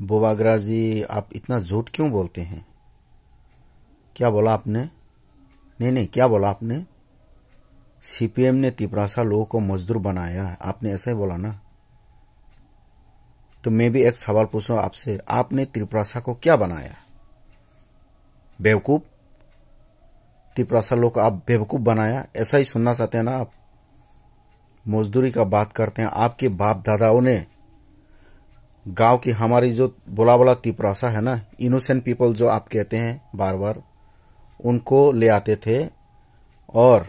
बोबाग्रा जी, आप इतना झूठ क्यों बोलते हैं? क्या बोला आपने? नहीं, क्या बोला आपने? सीपीएम ने तिपरासा लोगों को मजदूर बनाया, आपने ऐसा ही बोला ना? तो मैं भी एक सवाल पूछ रहा हूं आपसे, आपने तिपरासा को क्या बनाया? बेवकूफ? तिपरासा लोग को आप बेवकूफ बनाया, ऐसा ही सुनना चाहते हैं ना आप? मजदूरी का बात करते हैं, आपके बाप दादाओं ने गांव की हमारी जो बोला बोला तिपरासा है ना, इनोसेंट पीपल जो आप कहते हैं बार बार, उनको ले आते थे और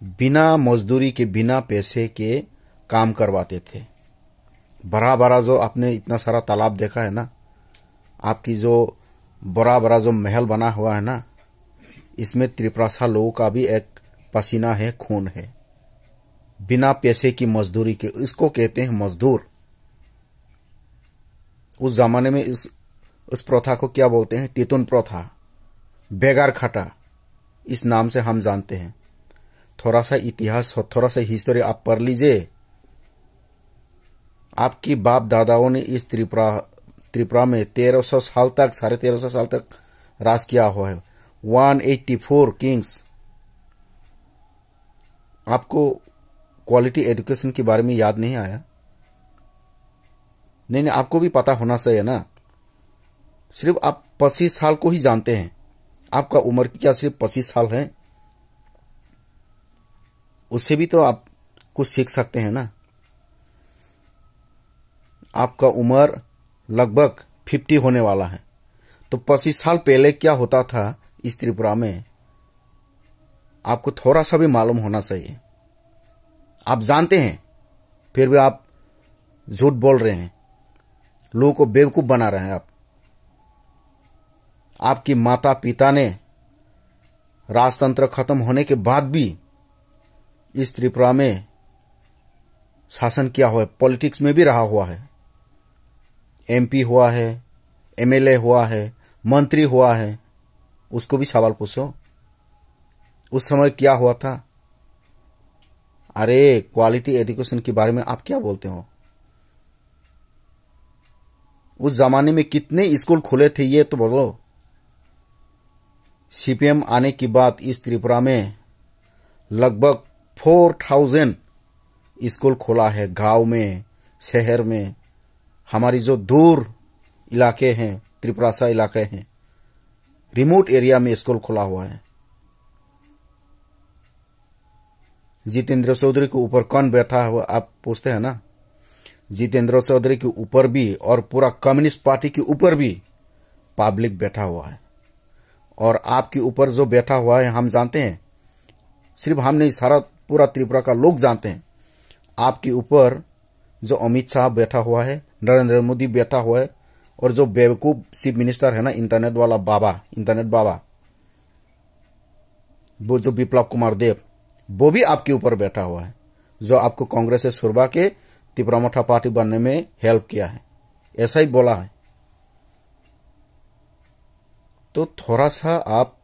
बिना मजदूरी के, बिना पैसे के काम करवाते थे। बड़ा बड़ा जो आपने इतना सारा तालाब देखा है ना, आपकी जो बड़ा बड़ा जो महल बना हुआ है ना, इसमें तिपरासा लोगों का भी एक पसीना है, खून है। बिना पैसे की मजदूरी के, इसको कहते हैं मजदूर। उस जमाने में इस प्रथा को क्या बोलते हैं? टीतुन प्रथा, बेगार खटा, इस नाम से हम जानते हैं। थोड़ा सा इतिहास, थोड़ा सा हिस्ट्री आप पढ़ लीजिए। आपकी बाप दादाओं ने इस त्रिपुरा में 1300 साल तक, 1350 साल तक राज किया हुआ है। 184 किंग्स। आपको क्वालिटी एजुकेशन के बारे में याद नहीं आया? नहीं, आपको भी पता होना चाहिए ना। सिर्फ आप 25 साल को ही जानते हैं। आपका उम्र क्या सिर्फ 25 साल है? उससे भी तो आप कुछ सीख सकते हैं ना। आपका उम्र लगभग 50 होने वाला है, तो 25 साल पहले क्या होता था इस त्रिपुरा में, आपको थोड़ा सा भी मालूम होना चाहिए। आप जानते हैं, फिर भी आप झूठ बोल रहे हैं, लोगों को बेवकूफ बना रहे हैं आप। आपकी माता पिता ने राजतंत्र खत्म होने के बाद भी इस त्रिपुरा में शासन किया हुआ है, पॉलिटिक्स में भी रहा हुआ है। एमपी हुआ है, एमएलए हुआ है, मंत्री हुआ है। उसको भी सवाल पूछो, उस समय क्या हुआ था? अरे, क्वालिटी एजुकेशन के बारे में आप क्या बोलते हो? उस जमाने में कितने स्कूल खुले थे ये तो बोलो। सीपीएम आने की बात इस त्रिपुरा में लगभग 4000 स्कूल खोला है, गांव में, शहर में। हमारी जो दूर इलाके हैं, त्रिपुरासा इलाके हैं, रिमोट एरिया में स्कूल खुला हुआ है। जितेंद्र चौधरी के ऊपर कौन बैठा है आप पूछते हैं ना? जितेंद्र चौधरी के ऊपर भी और पूरा कम्युनिस्ट पार्टी के ऊपर भी पब्लिक बैठा हुआ है। और आपके ऊपर जो बैठा हुआ है हम जानते हैं, सिर्फ हम नहीं, सारा पूरा त्रिपुरा का लोग जानते हैं। आपके ऊपर जो अमित शाह बैठा हुआ है, नरेंद्र मोदी बैठा हुआ है, और जो बेवकूफ चीफ मिनिस्टर है ना, इंटरनेट वाला बाबा, इंटरनेट बाबा, वो जो विप्लव कुमार देव, वो भी आपके ऊपर बैठा हुआ है, जो आपको कांग्रेस से छुड़वा के त्रिपुरा मठा पार्टी बनने में हेल्प किया है। ऐसा ही बोला है। तो थोड़ा सा आप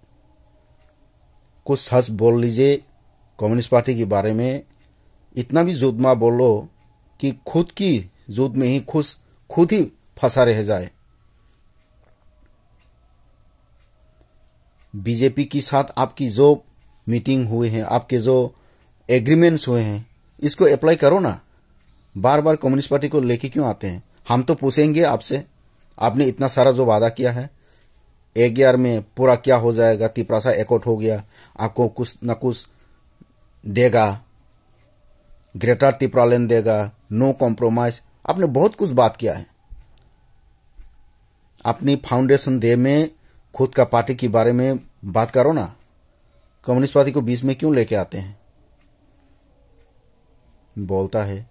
कुछ सच बोल लीजिए कम्युनिस्ट पार्टी के बारे में। इतना भी झूठ मत बोलो कि खुद की झूठ में ही खुद ही फंसा रह जाए। बीजेपी के साथ आपकी जो मीटिंग हुई है, आपके जो एग्रीमेंट्स हुए हैं, इसको अप्लाई करो ना। बार बार कम्युनिस्ट पार्टी को लेके क्यों आते हैं? हम तो पूछेंगे आपसे, आपने इतना सारा जो वादा किया है, 1 ईयर में पूरा क्या हो जाएगा? तिपरासा एकआउट हो गया, आपको कुछ न कुछ देगा, ग्रेटर त्रिपुरालैंड देगा, नो कॉम्प्रोमाइज। आपने बहुत कुछ बात किया है। अपनी फाउंडेशन डे में खुद का पार्टी के बारे में बात करो ना। कम्युनिस्ट पार्टी को बीच में क्यों लेके आते हैं? बोलता है